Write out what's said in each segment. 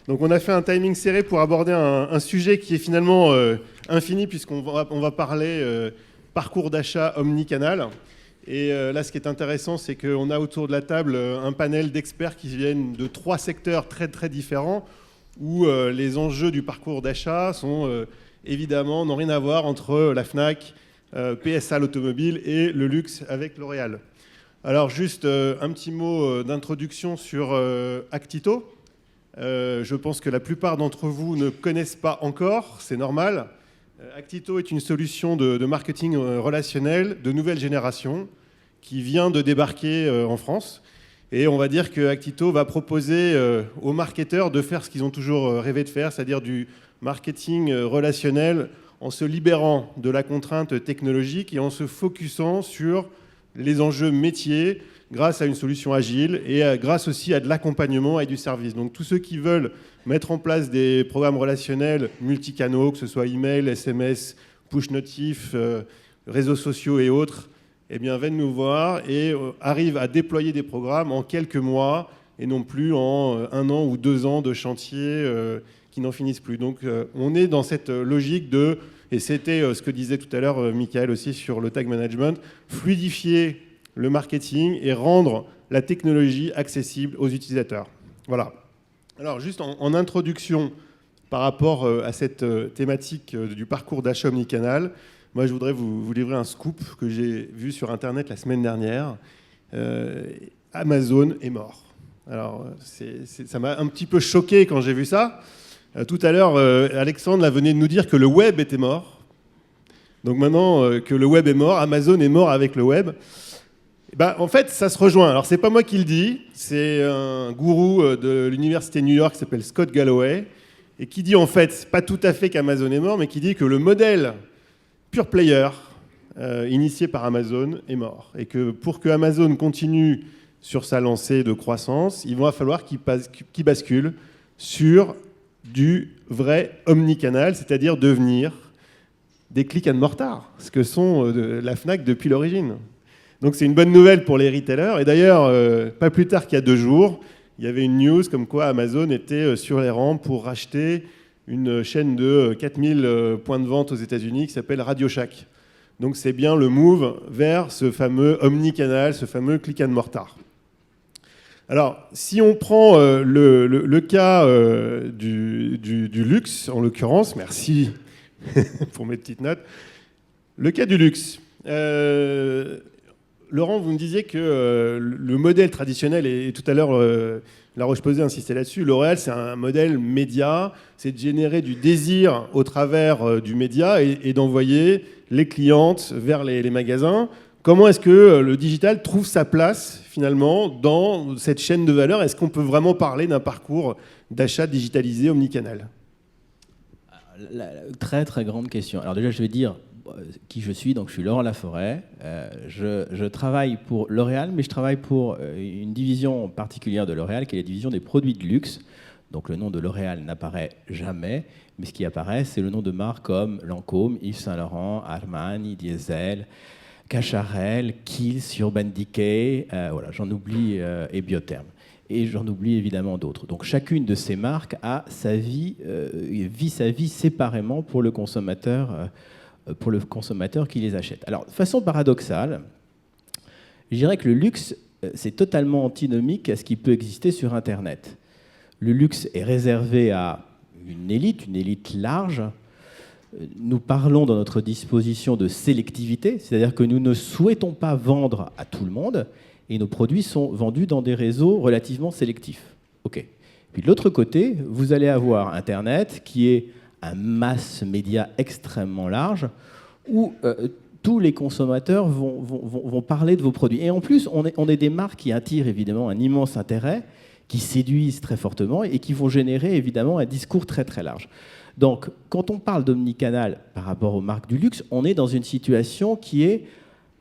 Donc on a fait un timing serré pour aborder un sujet qui est finalement infini, puisqu'on va parler parcours d'achat omnicanal. Et là, ce qui est intéressant, c'est qu'on a autour de la table un panel d'experts qui viennent de 3 secteurs très très différents, où les enjeux du parcours d'achat sont évidemment, n'ont rien à voir entre la Fnac, PSA l'automobile et le luxe avec L'Oréal. Alors juste un petit mot d'introduction sur Actito. Je pense que la plupart d'entre vous ne connaissent pas encore, c'est normal. Actito est une solution de marketing relationnel de nouvelle génération qui vient de débarquer en France. Et on va dire que Actito va proposer aux marketeurs de faire ce qu'ils ont toujours rêvé de faire, c'est-à-dire du marketing relationnel en se libérant de la contrainte technologique et en se focusant sur les enjeux métiers grâce à une solution agile et grâce aussi à de l'accompagnement et du service. Donc tous ceux qui veulent mettre en place des programmes relationnels multicanaux, que ce soit email, SMS, push notif, réseaux sociaux et autres, eh bien viennent nous voir et arrivent à déployer des programmes en quelques mois et non plus en 1 an ou 2 ans de chantier qui n'en finissent plus. Donc on est dans cette logique de, et c'était ce que disait tout à l'heure Michael aussi sur le tag management, fluidifier le marketing et rendre la technologie accessible aux utilisateurs. Voilà. Alors juste en introduction par rapport à cette thématique du parcours d'achat omnicanal, moi je voudrais vous livrer un scoop que j'ai vu sur Internet la semaine dernière. Amazon est mort. Alors ça m'a un petit peu choqué quand j'ai vu ça. Tout à l'heure, Alexandre venait de nous dire que le web était mort. Donc maintenant que le web est mort, Amazon est mort avec le web. En fait, ça se rejoint. Alors, c'est pas moi qui le dis, c'est un gourou de l'université de New York qui s'appelle Scott Galloway et qui dit en fait, pas tout à fait qu'Amazon est mort, mais qui dit que le modèle pure player initié par Amazon est mort. Et que pour que Amazon continue sur sa lancée de croissance, il va falloir qu'il bascule sur du vrai omnicanal, c'est-à-dire devenir des click and mortar, ce que sont la Fnac depuis l'origine. Donc c'est une bonne nouvelle pour les retailers. Et d'ailleurs, pas plus tard qu'il y a 2 jours, il y avait une news comme quoi Amazon était sur les rangs pour racheter une chaîne de 4000 points de vente aux États-Unis qui s'appelle Radio Shack. Donc c'est bien le move vers ce fameux omnicanal, ce fameux click and mortar. Alors, si on prend le cas du luxe, en l'occurrence, merci pour mes petites notes, le cas du luxe. Laurent, vous me disiez que le modèle traditionnel, et tout à l'heure, La Roche-Posay insistait là-dessus, L'Oréal, c'est un modèle média, c'est de générer du désir au travers du média et d'envoyer les clientes vers les magasins. Comment est-ce que le digital trouve sa place, finalement, dans cette chaîne de valeur? Est-ce qu'on peut vraiment parler d'un parcours d'achat digitalisé omnicanal? Très, très grande question. Alors déjà, je vais dire qui je suis. Donc, je suis Laurent Laforêt. Je travaille pour L'Oréal, mais je travaille pour une division particulière de L'Oréal, qui est la division des produits de luxe. Donc, le nom de L'Oréal n'apparaît jamais, mais ce qui apparaît, c'est le nom de marques comme Lancôme, Yves Saint Laurent, Armani, Diesel, Cacharel, Kiehl's, Urban Decay, voilà, j'en oublie, et Biotherm. Et j'en oublie évidemment d'autres. Donc chacune de ces marques a vit sa vie séparément pour le consommateur qui les achète. Alors, de façon paradoxale, je dirais que le luxe, c'est totalement antinomique à ce qui peut exister sur Internet. Le luxe est réservé à une élite large. Nous parlons dans notre disposition de sélectivité, c'est-à-dire que nous ne souhaitons pas vendre à tout le monde, et nos produits sont vendus dans des réseaux relativement sélectifs. OK. Puis de l'autre côté, vous allez avoir Internet, qui est un mass média extrêmement large, où tous les consommateurs vont parler de vos produits. Et en plus, on est des marques qui attirent évidemment un immense intérêt, qui séduisent très fortement et qui vont générer évidemment un discours très très large. Donc, quand on parle d'omnicanal par rapport aux marques du luxe, on est dans une situation qui est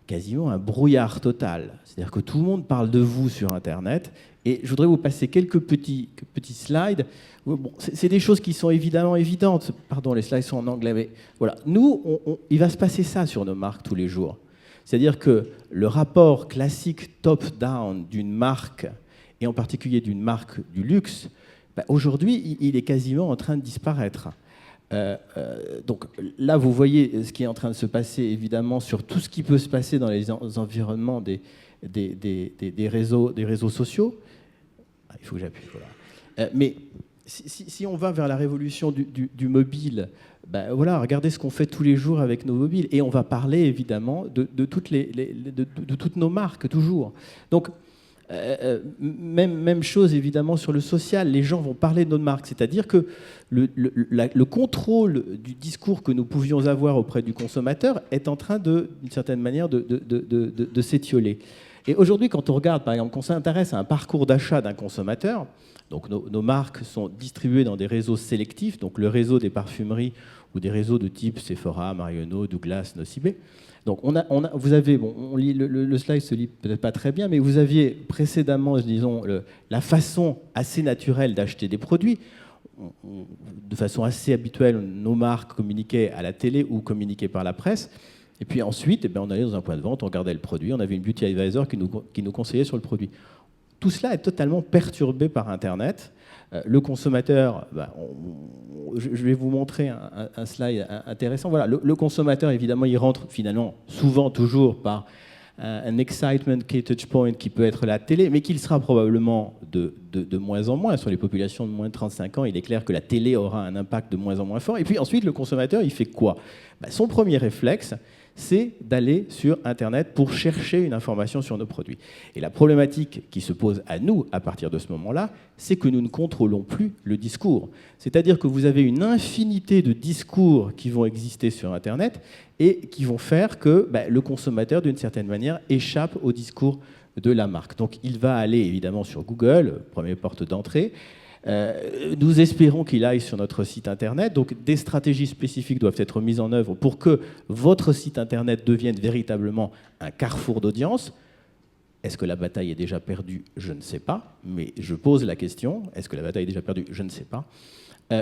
quasiment un brouillard total. C'est-à-dire que tout le monde parle de vous sur Internet. Et je voudrais vous passer quelques petits slides. Bon, c'est des choses qui sont évidemment évidentes. Pardon, les slides sont en anglais, mais voilà. Nous, il va se passer ça sur nos marques tous les jours. C'est-à-dire que le rapport classique top-down d'une marque, et en particulier d'une marque du luxe, Aujourd'hui, il est quasiment en train de disparaître. Donc là, vous voyez ce qui est en train de se passer, évidemment, sur tout ce qui peut se passer dans les environnements des réseaux sociaux. Il faut que j'appuie. Voilà. Mais si on va vers la révolution du mobile, voilà, regardez ce qu'on fait tous les jours avec nos mobiles. Et on va parler, évidemment, de toutes nos marques, toujours. Donc, même chose évidemment sur le social, les gens vont parler de notre marque, c'est-à-dire que le contrôle du discours que nous pouvions avoir auprès du consommateur est en train d'une certaine manière de s'étioler. Et aujourd'hui, quand on regarde, par exemple, qu'on s'intéresse à un parcours d'achat d'un consommateur, donc nos marques sont distribuées dans des réseaux sélectifs, donc le réseau des parfumeries ou des réseaux de type Sephora, Marionneau, Douglas, Nocibé. Donc vous avez, on lit, le slide se lit peut-être pas très bien, mais vous aviez précédemment, disons, la façon assez naturelle d'acheter des produits. De façon assez habituelle, nos marques communiquaient à la télé ou communiquaient par la presse. Et puis ensuite, on allait dans un point de vente, on regardait le produit, on avait une beauty advisor qui nous conseillait sur le produit. Tout cela est totalement perturbé par Internet. Le consommateur, je vais vous montrer un slide intéressant. Voilà, le consommateur, évidemment, il rentre finalement souvent toujours par un excitement key touch point qui peut être la télé, mais qu'il sera probablement de moins en moins. Sur les populations de moins de 35 ans, il est clair que la télé aura un impact de moins en moins fort. Et puis ensuite, le consommateur, il fait quoi ? Son premier réflexe, c'est d'aller sur Internet pour chercher une information sur nos produits. Et la problématique qui se pose à nous à partir de ce moment-là, c'est que nous ne contrôlons plus le discours. C'est-à-dire que vous avez une infinité de discours qui vont exister sur Internet et qui vont faire que le consommateur, d'une certaine manière, échappe au discours de la marque. Donc il va aller évidemment sur Google, première porte d'entrée. Nous espérons qu'il aille sur notre site Internet. Donc des stratégies spécifiques doivent être mises en œuvre pour que votre site Internet devienne véritablement un carrefour d'audience. Est-ce que la bataille est déjà perdue ? Je ne sais pas, mais je pose la question. Est-ce que la bataille est déjà perdue ? Je ne sais pas.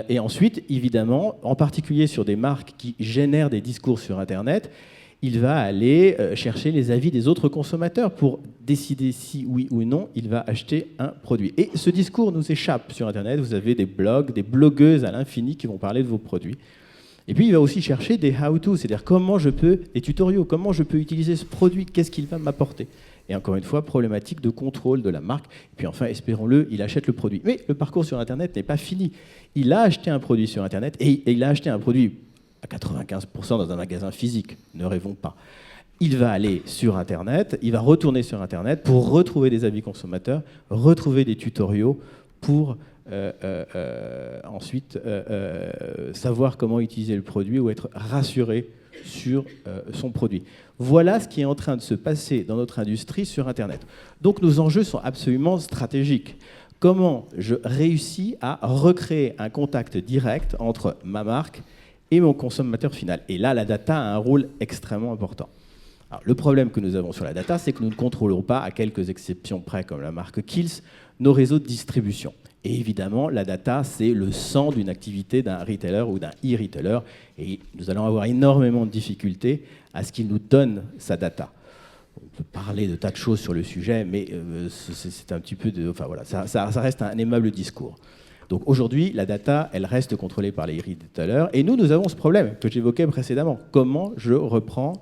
Et ensuite, évidemment, en particulier sur des marques qui génèrent des discours sur Internet, il va aller chercher les avis des autres consommateurs pour décider si oui ou non il va acheter un produit. Et ce discours nous échappe sur Internet. Vous avez des blogs, des blogueuses à l'infini qui vont parler de vos produits. Et puis il va aussi chercher des how-to, c'est-à-dire des tutoriaux, comment je peux utiliser ce produit, qu'est-ce qu'il va m'apporter. Et encore une fois, problématique de contrôle de la marque. Et puis enfin, espérons-le, il achète le produit. Mais le parcours sur Internet n'est pas fini. Il a acheté un produit sur Internet et il a acheté un produit à 95% dans un magasin physique, ne rêvons pas. Il va aller sur Internet, il va retourner sur Internet pour retrouver des avis consommateurs, retrouver des tutoriaux pour ensuite savoir comment utiliser le produit ou être rassuré sur son produit. Voilà ce qui est en train de se passer dans notre industrie sur Internet. Donc nos enjeux sont absolument stratégiques. Comment je réussis à recréer un contact direct entre ma marque et mon consommateur final. Et là, la data a un rôle extrêmement important. Alors, le problème que nous avons sur la data, c'est que nous ne contrôlons pas, à quelques exceptions près, comme la marque Kiehl's, nos réseaux de distribution. Et évidemment, la data, c'est le sang d'une activité d'un retailer ou d'un e-retailer. Et nous allons avoir énormément de difficultés à ce qu'il nous donne sa data. On peut parler de tas de choses sur le sujet, mais c'est un petit peu de... Enfin voilà, ça reste un aimable discours. Donc aujourd'hui, la data, elle reste contrôlée par les retailers. Et nous avons ce problème que j'évoquais précédemment. Comment je reprends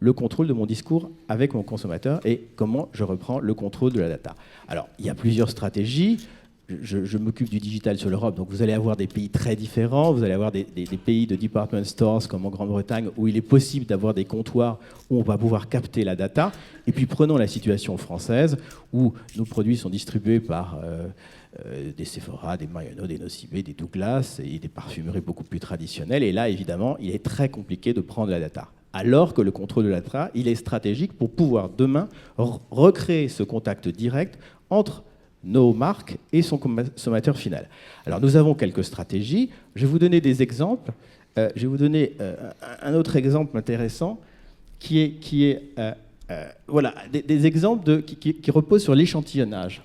le contrôle de mon discours avec mon consommateur et comment je reprends le contrôle de la data. Alors, il y a plusieurs stratégies. Je m'occupe du digital sur l'Europe, donc vous allez avoir des pays très différents. Vous allez avoir des pays de department stores comme en Grande-Bretagne où il est possible d'avoir des comptoirs où on va pouvoir capter la data. Et puis prenons la situation française où nos produits sont distribués par... des Sephora, des Marionneau, des Nocibé, des Douglas et des parfumeries beaucoup plus traditionnelles. Et là, évidemment, il est très compliqué de prendre la data. Alors que le contrôle de la data, il est stratégique pour pouvoir demain recréer ce contact direct entre nos marques et son consommateur final. Alors nous avons quelques stratégies. Je vais vous donner des exemples. Je vais vous donner un autre exemple intéressant qui est voilà, des exemples qui reposent sur l'échantillonnage.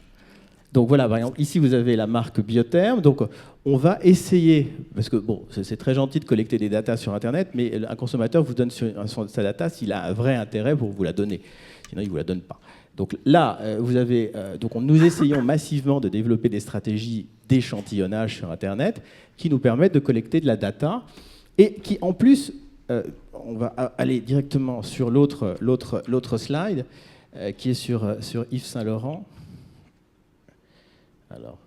Donc voilà, par exemple, ici vous avez la marque Biotherm. Donc on va essayer, parce que bon, c'est très gentil de collecter des datas sur Internet, mais un consommateur vous donne sa data s'il a un vrai intérêt pour vous la donner. Sinon, il ne vous la donne pas. Donc là, nous essayons massivement de développer des stratégies d'échantillonnage sur Internet qui nous permettent de collecter de la data et qui, en plus, on va aller directement sur l'autre slide, qui est sur Yves Saint Laurent. Alors,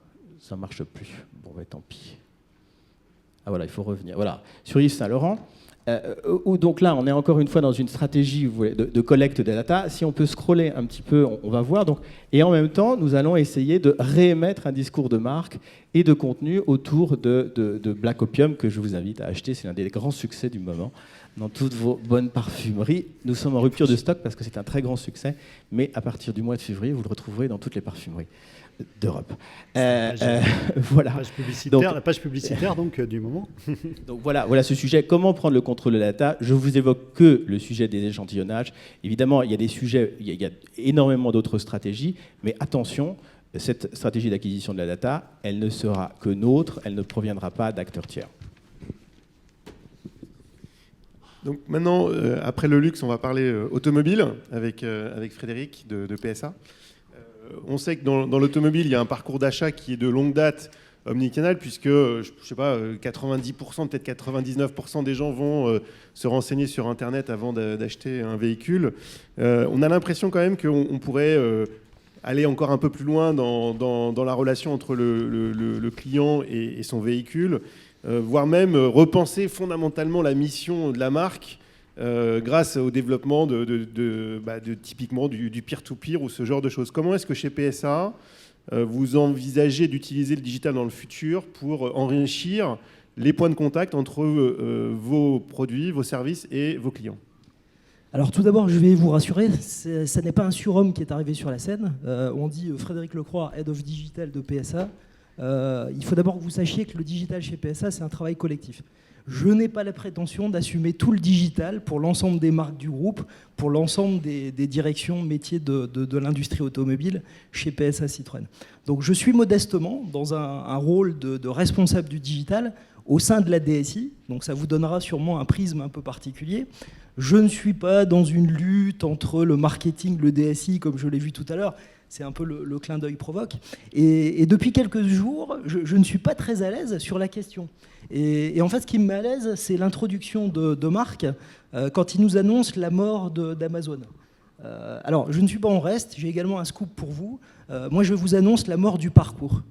ça ne marche plus. Bon, tant pis. Ah voilà, il faut revenir. Voilà, sur Yves Saint Laurent. Donc là, on est encore une fois dans une stratégie de collecte de data. Si on peut scroller un petit peu, on va voir. Donc, et en même temps, nous allons essayer de réémettre un discours de marque et de contenu autour de Black Opium, que je vous invite à acheter. C'est l'un des grands succès du moment dans toutes vos bonnes parfumeries. Nous sommes en rupture de stock parce que c'est un très grand succès, mais à partir du mois de février, vous le retrouverez dans toutes les parfumeries d'Europe. Voilà. La page publicitaire donc, du moment. Donc voilà ce sujet. Comment prendre le contrôle de la data? Je vous évoque que le sujet des échantillonnages. Évidemment, il y a des sujets, il y a énormément d'autres stratégies, mais attention, cette stratégie d'acquisition de la data, elle ne sera que nôtre, elle ne proviendra pas d'acteurs tiers. Donc maintenant, après le luxe, on va parler automobile avec Frédéric de PSA. On sait que dans l'automobile, il y a un parcours d'achat qui est de longue date omnicanal, puisque, je ne sais pas, 90%, peut-être 99% des gens vont se renseigner sur Internet avant d'acheter un véhicule. On a l'impression quand même qu'on pourrait aller encore un peu plus loin dans la relation entre le client et son véhicule, voire même repenser fondamentalement la mission de la marque grâce au développement typiquement du peer-to-peer ou ce genre de choses. Comment est-ce que chez PSA, vous envisagez d'utiliser le digital dans le futur pour enrichir les points de contact entre vos produits, vos services et vos clients? Alors tout d'abord, je vais vous rassurer, ça n'est pas un surhomme qui est arrivé sur la scène. On dit Frédéric Lecroix, Head of Digital de PSA. Il faut d'abord que vous sachiez que le digital chez PSA, c'est un travail collectif. Je n'ai pas la prétention d'assumer tout le digital pour l'ensemble des marques du groupe, pour l'ensemble des directions métiers de l'industrie automobile chez PSA Citroën. Donc je suis modestement dans un rôle de responsable du digital au sein de la DSI, donc ça vous donnera sûrement un prisme un peu particulier. Je ne suis pas dans une lutte entre le marketing, le DSI, comme je l'ai vu tout à l'heure. C'est un peu le clin d'œil provoque. Et depuis quelques jours, je ne suis pas très à l'aise sur la question. Et en fait, ce qui me met à l'aise, c'est l'introduction de Marc quand il nous annonce la mort d'Amazon. Alors, je ne suis pas en reste, j'ai également un scoop pour vous. Moi, je vous annonce la mort du parcours.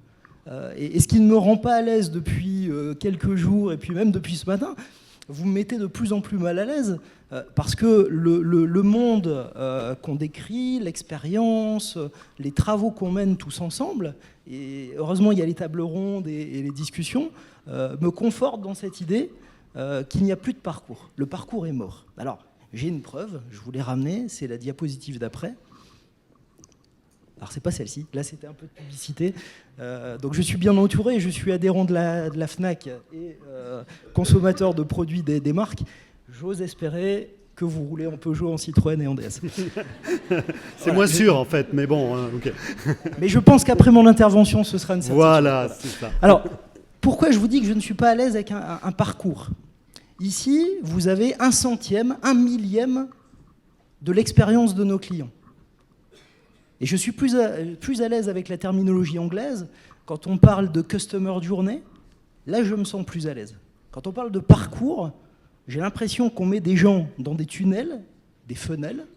Et ce qui ne me rend pas à l'aise depuis quelques jours, et puis même depuis ce matin, vous me mettez de plus en plus mal à l'aise, parce que le monde qu'on décrit, l'expérience, les travaux qu'on mène tous ensemble, et heureusement il y a les tables rondes et les discussions, me confortent dans cette idée qu'il n'y a plus de parcours. Le parcours est mort. Alors, j'ai une preuve, je vous l'ai ramenée, c'est la diapositive d'après. Alors, c'est pas celle-ci, là c'était un peu de publicité. Donc je suis bien entouré, je suis adhérent de la FNAC et consommateur de produits des marques. J'ose espérer que vous roulez en Peugeot, en Citroën et en DS. C'est moins sûr en fait, mais bon, ok. Mais je pense qu'après mon intervention, ce sera une certitude. Voilà, c'est ça. Alors, pourquoi je vous dis que je ne suis pas à l'aise avec un parcours? Ici, vous avez 1/100, 1/1000 de l'expérience de nos clients. Et je suis plus à l'aise avec la terminologie anglaise. Quand on parle de customer journey, là, je me sens plus à l'aise. Quand on parle de parcours, j'ai l'impression qu'on met des gens dans des tunnels, des funnels,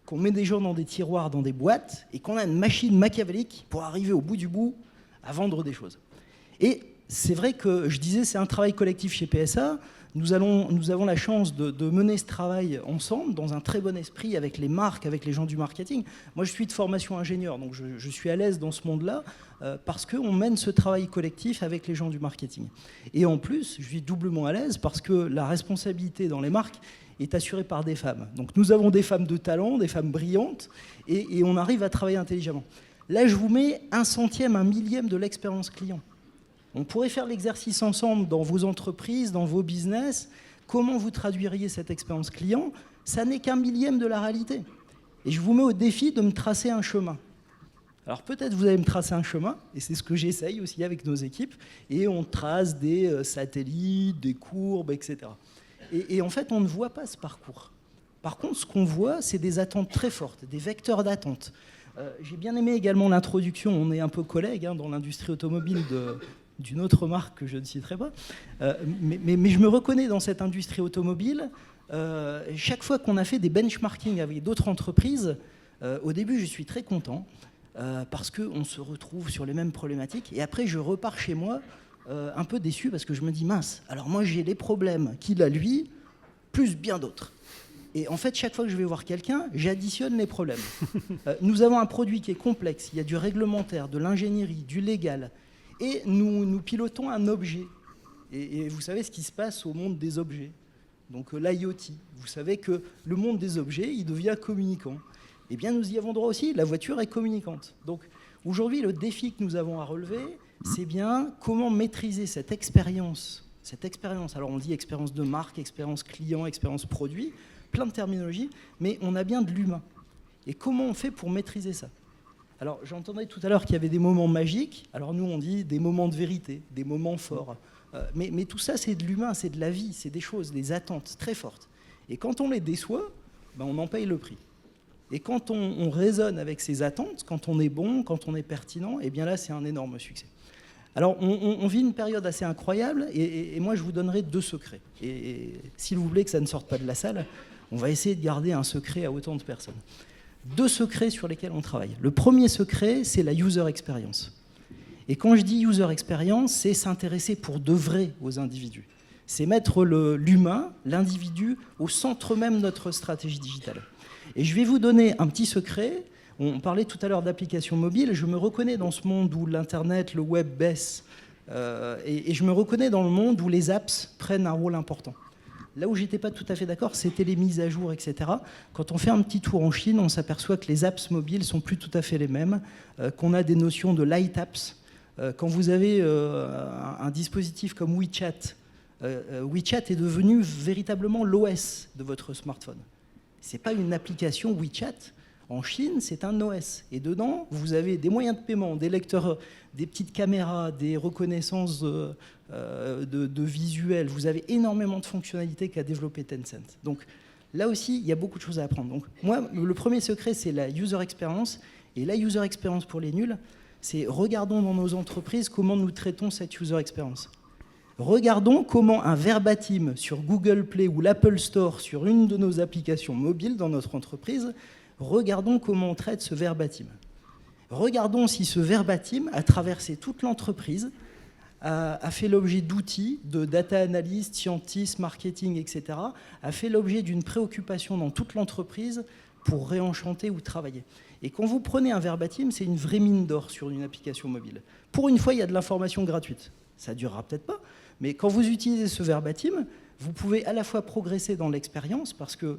qu'on met des gens dans des tiroirs, dans des boîtes, et qu'on a une machine machiavélique pour arriver au bout du bout à vendre des choses. Et c'est vrai que, je disais, c'est un travail collectif chez PSA. Nous avons la chance de mener ce travail ensemble, dans un très bon esprit, avec les marques, avec les gens du marketing. Moi, je suis de formation ingénieur, donc je suis à l'aise dans ce monde-là, parce qu'on mène ce travail collectif avec les gens du marketing. Et en plus, je suis doublement à l'aise, parce que la responsabilité dans les marques est assurée par des femmes. Donc nous avons des femmes de talent, des femmes brillantes, et on arrive à travailler intelligemment. Là, je vous mets 1/100, 1/1000 de l'expérience client. On pourrait faire l'exercice ensemble dans vos entreprises, dans vos business. Comment vous traduiriez cette expérience client? Ça n'est qu'1/1000 de la réalité. Et je vous mets au défi de me tracer un chemin. Alors peut-être vous allez me tracer un chemin, et c'est ce que j'essaye aussi avec nos équipes, et on trace des satellites, des courbes, etc. Et en fait, on ne voit pas ce parcours. Par contre, ce qu'on voit, c'est des attentes très fortes, des vecteurs d'attente. J'ai bien aimé également l'introduction, on est un peu collègues dans l'industrie automobile d'une autre marque que je ne citerai pas, mais je me reconnais dans cette industrie automobile. Chaque fois qu'on a fait des benchmarking avec d'autres entreprises, au début je suis très content parce qu'on se retrouve sur les mêmes problématiques, et après je repars chez moi un peu déçu parce que je me dis mince, alors moi j'ai les problèmes qu'il a lui, plus bien d'autres. Et en fait, chaque fois que je vais voir quelqu'un, j'additionne les problèmes. Nous avons un produit qui est complexe. Il y a du réglementaire, de l'ingénierie, du légal. Et nous pilotons un objet. Et vous savez ce qui se passe au monde des objets. Donc l'IoT. Vous savez que le monde des objets, il devient communicant. Eh bien, nous y avons droit aussi. La voiture est communicante. Donc aujourd'hui, le défi que nous avons à relever, c'est bien comment maîtriser cette expérience. Alors on dit expérience de marque, expérience client, expérience produit, plein de terminologies, mais on a bien de l'humain. Et comment on fait pour maîtriser ça? Alors j'entendais tout à l'heure qu'il y avait des moments magiques, alors nous on dit des moments de vérité, des moments forts, mais tout ça c'est de l'humain, c'est de la vie, c'est des choses, des attentes très fortes. Et quand on les déçoit, on en paye le prix. Et quand on raisonne avec ces attentes, quand on est bon, quand on est pertinent, et bien là c'est un énorme succès. Alors, on vit une période assez incroyable, et moi, je vous donnerai 2 secrets. Et si vous voulez que ça ne sorte pas de la salle, on va essayer de garder un secret à autant de personnes. 2 secrets sur lesquels on travaille. Le premier secret, c'est la user experience. Et quand je dis user experience, c'est s'intéresser pour de vrai aux individus. C'est mettre l'humain, l'individu, au centre même de notre stratégie digitale. Et je vais vous donner un petit secret. On parlait tout à l'heure d'applications mobiles. Je me reconnais dans ce monde où l'Internet, le web baisse. Et je me reconnais dans le monde où les apps prennent un rôle important. Là où j'étais pas tout à fait d'accord, c'était les mises à jour, etc. Quand on fait un petit tour en Chine, on s'aperçoit que les apps mobiles sont plus tout à fait les mêmes, qu'on a des notions de light apps. Quand vous avez un dispositif comme WeChat, WeChat est devenu véritablement l'OS de votre smartphone. C'est pas une application WeChat. En Chine, c'est un OS. Et dedans, vous avez des moyens de paiement, des lecteurs, des petites caméras, des reconnaissances de visuels. Vous avez énormément de fonctionnalités qu'a développé Tencent. Donc là aussi, il y a beaucoup de choses à apprendre. Donc moi, le premier secret, c'est la user experience. Et la user experience pour les nuls, c'est regardons dans nos entreprises comment nous traitons cette user experience. Regardons comment un verbatim sur Google Play ou l'Apple Store sur une de nos applications mobiles dans notre entreprise, regardons comment on traite ce verbatim. Regardons si ce verbatim a traversé toute l'entreprise, a fait l'objet d'outils, de data analyst, scientist, marketing, etc., a fait l'objet d'une préoccupation dans toute l'entreprise pour réenchanter ou travailler. Et quand vous prenez un verbatim, c'est une vraie mine d'or sur une application mobile. Pour une fois, il y a de l'information gratuite. Ça ne durera peut-être pas, mais quand vous utilisez ce verbatim, vous pouvez à la fois progresser dans l'expérience parce que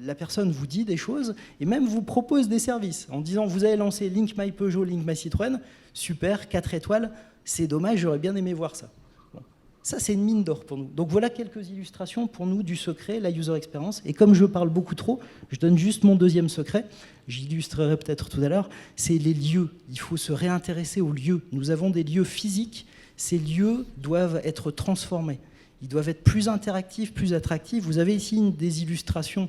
la personne vous dit des choses et même vous propose des services en disant vous avez lancé Link My Peugeot, Link My Citroën, super, 4 étoiles, c'est dommage, j'aurais bien aimé voir ça. Bon. Ça, c'est une mine d'or pour nous. Donc voilà quelques illustrations pour nous du secret, la user experience. Et comme je parle beaucoup trop, je donne juste mon deuxième secret. J'illustrerai peut-être tout à l'heure. C'est les lieux. Il faut se réintéresser aux lieux. Nous avons des lieux physiques. Ces lieux doivent être transformés. Ils doivent être plus interactifs, plus attractifs. Vous avez ici des illustrations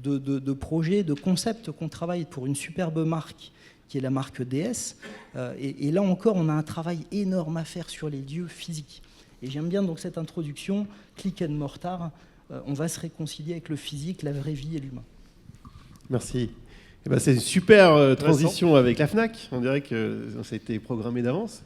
de projets, de concepts qu'on travaille pour une superbe marque qui est la marque DS. Et là encore, on a un travail énorme à faire sur les lieux physiques. Et j'aime bien donc cette introduction, click and mortar. On va se réconcilier avec le physique, la vraie vie et l'humain. Merci. Eh ben, c'est une super transition avec la FNAC. On dirait que ça a été programmé d'avance.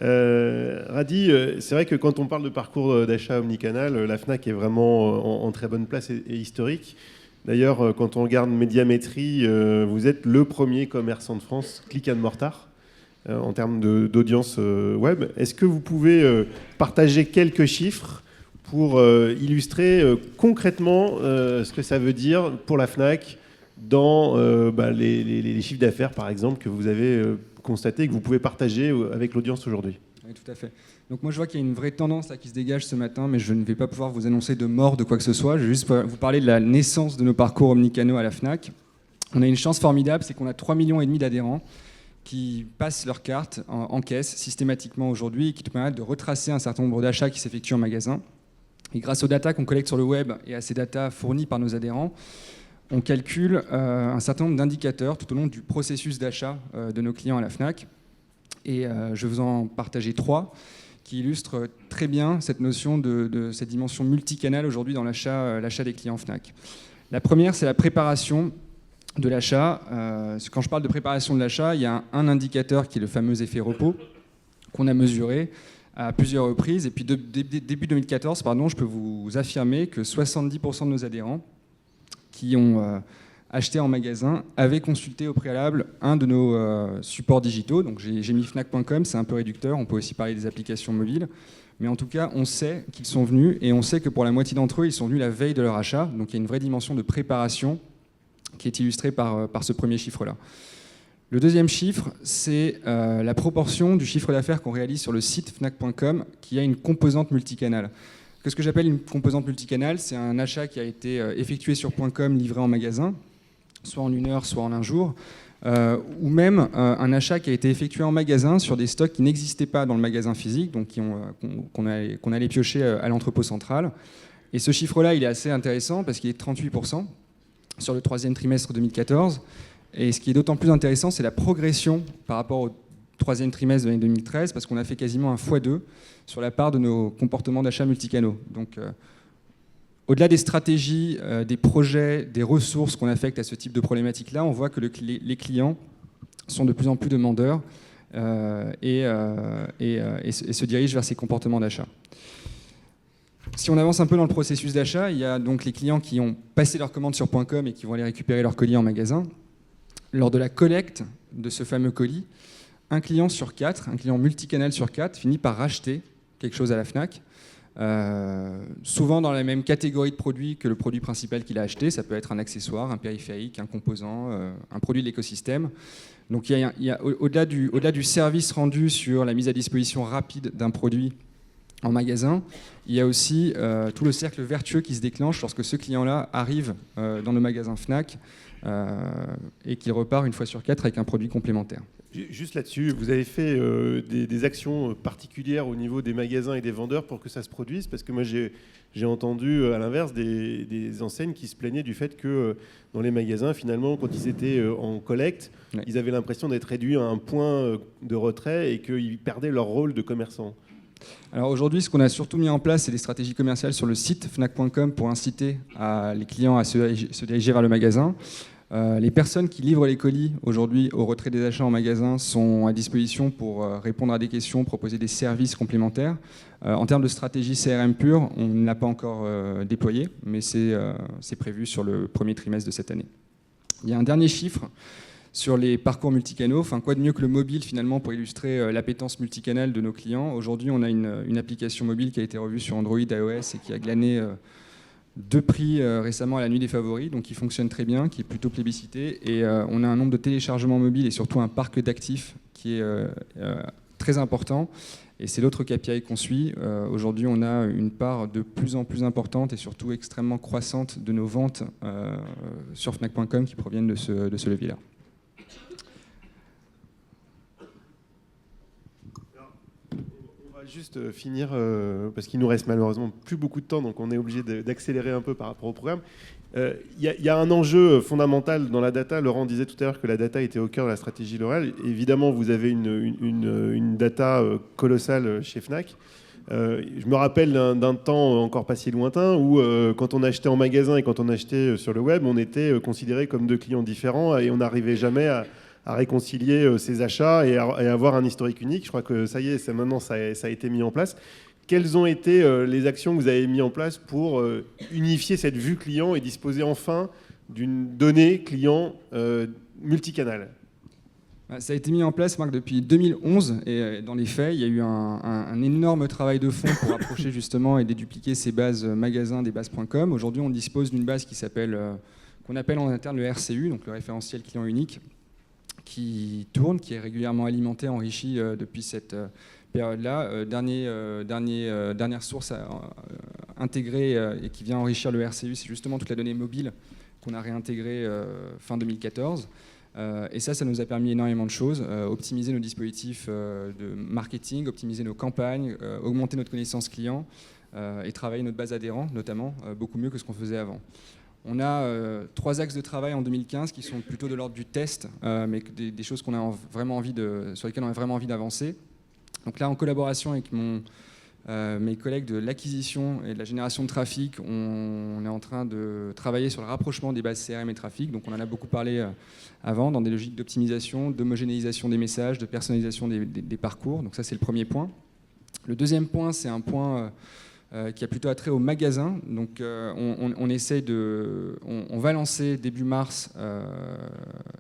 Radi, c'est vrai que quand on parle de parcours d'achat omnicanal, la FNAC est vraiment en très bonne place et historique. D'ailleurs, quand on regarde Médiamétrie, vous êtes le premier commerçant de France, click and mortar, en termes d'audience web. Est-ce que vous pouvez partager quelques chiffres pour illustrer concrètement ce que ça veut dire pour la FNAC dans les chiffres d'affaires, par exemple, que vous avez constaté, que vous pouvez partager avec l'audience aujourd'hui? Oui, tout à fait. Donc moi, je vois qu'il y a une vraie tendance là, qui se dégage ce matin, mais je ne vais pas pouvoir vous annoncer de mort de quoi que ce soit. Je vais juste vous parler de la naissance de nos parcours omnicanaux à la FNAC. On a une chance formidable, c'est qu'on a 3,5 millions d'adhérents qui passent leur carte en caisse systématiquement aujourd'hui et qui te permettent de retracer un certain nombre d'achats qui s'effectuent en magasin. Et grâce aux datas qu'on collecte sur le web et à ces datas fournies par nos adhérents, on calcule un certain nombre d'indicateurs tout au long du processus d'achat de nos clients à la Fnac. Et je vais vous en partager 3 qui illustrent très bien cette notion de cette dimension multicanale aujourd'hui dans l'achat des clients Fnac. La première, c'est la préparation de l'achat. Quand je parle de préparation de l'achat, il y a un indicateur qui est le fameux effet repos qu'on a mesuré à plusieurs reprises. Et puis début 2014, je peux vous affirmer que 70% de nos adhérents qui ont acheté en magasin avaient consulté au préalable un de nos supports digitaux. Donc j'ai mis fnac.com, c'est un peu réducteur, on peut aussi parler des applications mobiles. Mais en tout cas, on sait qu'ils sont venus et on sait que pour la moitié d'entre eux, ils sont venus la veille de leur achat. Donc il y a une vraie dimension de préparation qui est illustrée par ce premier chiffre-là. Le deuxième chiffre, c'est la proportion du chiffre d'affaires qu'on réalise sur le site fnac.com qui a une composante multicanale. Qu'est-ce que j'appelle une composante multicanale? C'est un achat qui a été effectué sur .com, livré en magasin, soit en 1 heure, soit en 1 jour, ou même un achat qui a été effectué en magasin sur des stocks qui n'existaient pas dans le magasin physique, donc qu'on allait piocher à l'entrepôt central. Et ce chiffre-là, il est assez intéressant parce qu'il est de 38% sur le 3e trimestre 2014. Et ce qui est d'autant plus intéressant, c'est la progression par rapport au 3e trimestre de l'année 2013, parce qu'on a fait quasiment un x2 sur la part de nos comportements d'achat multicanaux. Donc, au-delà des stratégies, des projets, des ressources qu'on affecte à ce type de problématique-là, on voit que les clients sont de plus en plus demandeurs et se dirigent vers ces comportements d'achat. Si on avance un peu dans le processus d'achat, il y a donc les clients qui ont passé leur commande sur .com et qui vont aller récupérer leur colis en magasin. Lors de la collecte de ce fameux colis, un client sur 4, un client multicanal sur 4, finit par racheter quelque chose à la Fnac, souvent dans la même catégorie de produits que le produit principal qu'il a acheté. Ça peut être un accessoire, un périphérique, un composant, un produit de l'écosystème. Donc il y a au-delà du service rendu sur la mise à disposition rapide d'un produit en magasin, il y a aussi tout le cercle vertueux qui se déclenche lorsque ce client-là arrive dans le magasin Fnac et qu'il repart une fois sur 4 avec un produit complémentaire. Juste là-dessus, vous avez fait des actions particulières au niveau des magasins et des vendeurs pour que ça se produise? Parce que moi, j'ai entendu, à l'inverse, des enseignes qui se plaignaient du fait que dans les magasins, finalement, quand ils étaient en collecte, ouais, ils avaient l'impression d'être réduits à un point de retrait et qu'ils perdaient leur rôle de commerçant. Alors aujourd'hui, ce qu'on a surtout mis en place, c'est des stratégies commerciales sur le site fnac.com pour inciter les clients à se diriger vers le magasin. Les personnes qui livrent les colis aujourd'hui au retrait des achats en magasin sont à disposition pour répondre à des questions, proposer des services complémentaires. En termes de stratégie CRM pure, on ne l'a pas encore déployé, mais c'est prévu sur le premier trimestre de cette année. Il y a un dernier chiffre sur les parcours multicanaux. Enfin, quoi de mieux que le mobile finalement pour illustrer l'appétence multicanale de nos clients. Aujourd'hui, on a une application mobile qui a été revue sur Android, iOS et qui a glané 2 prix récemment à la nuit des favoris, donc qui fonctionne très bien, qui est plutôt plébiscité. Et on a un nombre de téléchargements mobiles et surtout un parc d'actifs qui est très important. Et c'est l'autre KPI qu'on suit. Aujourd'hui, on a une part de plus en plus importante et surtout extrêmement croissante de nos ventes sur Fnac.com qui proviennent de ce levier-là. Juste finir, parce qu'il nous reste malheureusement plus beaucoup de temps, donc on est obligé d'accélérer un peu par rapport au programme. Il y a un enjeu fondamental dans la data. Laurent disait tout à l'heure que la data était au cœur de la stratégie L'Oréal. Évidemment, vous avez une data colossale chez Fnac. Je me rappelle d'un temps encore pas si lointain où quand on achetait en magasin et quand on achetait sur le web, on était considérés comme 2 clients différents et on n'arrivait jamais à réconcilier ses achats et à avoir un historique unique. Je crois que ça y est, maintenant ça a été mis en place. Quelles ont été les actions que vous avez mises en place pour unifier cette vue client et disposer enfin d'une donnée client multicanal? Ça a été mis en place, Marc, depuis 2011 et dans les faits, il y a eu un énorme travail de fond pour approcher justement et dédupliquer ces bases magasins des bases .com. Aujourd'hui, on dispose d'une base qu'on appelle en interne le RCU, donc le référentiel client unique, qui tourne, qui est régulièrement alimenté, enrichi depuis cette période-là. Dernière source intégrée et qui vient enrichir le RCU, c'est justement toute la donnée mobile qu'on a réintégrée fin 2014. Et ça nous a permis énormément de choses. Optimiser nos dispositifs de marketing, optimiser nos campagnes, augmenter notre connaissance client et travailler notre base adhérente, notamment, beaucoup mieux que ce qu'on faisait avant. On a 3 axes de travail en 2015 qui sont plutôt de l'ordre du test, mais des choses qu'on a vraiment envie sur lesquelles on a vraiment envie d'avancer. Donc là, en collaboration avec mes collègues de l'acquisition et de la génération de trafic, on est en train de travailler sur le rapprochement des bases CRM et trafic. Donc on en a beaucoup parlé avant, dans des logiques d'optimisation, d'homogénéisation des messages, de personnalisation des parcours. Donc ça, c'est le premier point. Le deuxième point, c'est un point qui a plutôt attrait au magasin. Donc on va lancer début mars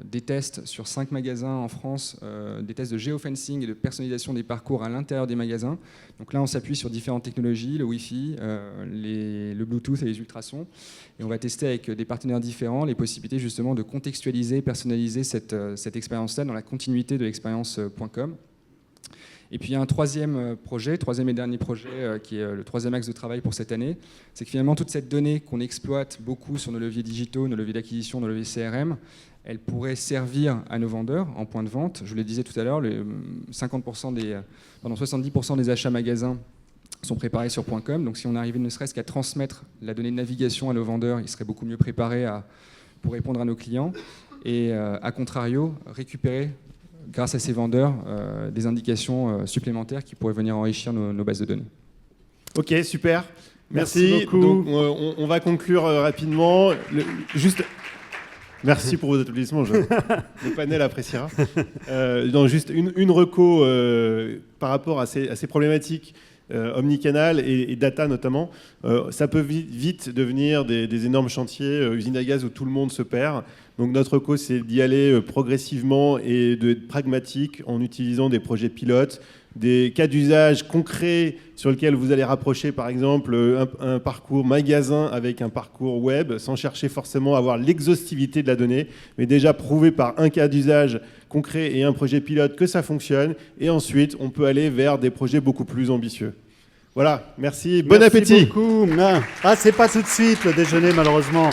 des tests sur 5 magasins en France, des tests de géofencing et de personnalisation des parcours à l'intérieur des magasins. Donc là, on s'appuie sur différentes technologies, le Wi-Fi, le Bluetooth et les ultrasons. Et on va tester avec des partenaires différents les possibilités justement de contextualiser, personnaliser cette expérience-là dans la continuité de l'expérience .com. Et puis il y a un troisième et dernier projet, qui est le troisième axe de travail pour cette année, c'est que finalement toute cette donnée qu'on exploite beaucoup sur nos leviers digitaux, nos leviers d'acquisition, nos leviers CRM, elle pourrait servir à nos vendeurs en point de vente. Je le disais tout à l'heure, 70% des achats magasins sont préparés sur .com. Donc si on arrivait ne serait-ce qu'à transmettre la donnée de navigation à nos vendeurs, ils seraient beaucoup mieux préparés pour répondre à nos clients. Et à contrario, récupérer grâce à ces vendeurs, des indications supplémentaires qui pourraient venir enrichir nos bases de données. Ok, super. Merci beaucoup. Donc, on va conclure rapidement. Merci pour vos applaudissements. Le panel appréciera. Juste une reco par rapport à ces problématiques omnicanal et data notamment. Ça peut vite devenir des énormes chantiers, usines à gaz où tout le monde se perd. Donc notre reco, c'est d'y aller progressivement et d'être pragmatique en utilisant des projets pilotes, des cas d'usage concrets sur lesquels vous allez rapprocher par exemple un parcours magasin avec un parcours web sans chercher forcément à avoir l'exhaustivité de la donnée, mais déjà prouver par un cas d'usage concret et un projet pilote que ça fonctionne. Et ensuite, on peut aller vers des projets beaucoup plus ambitieux. Voilà, merci. Bon appétit. Merci beaucoup. Ah, c'est pas tout de suite le déjeuner malheureusement.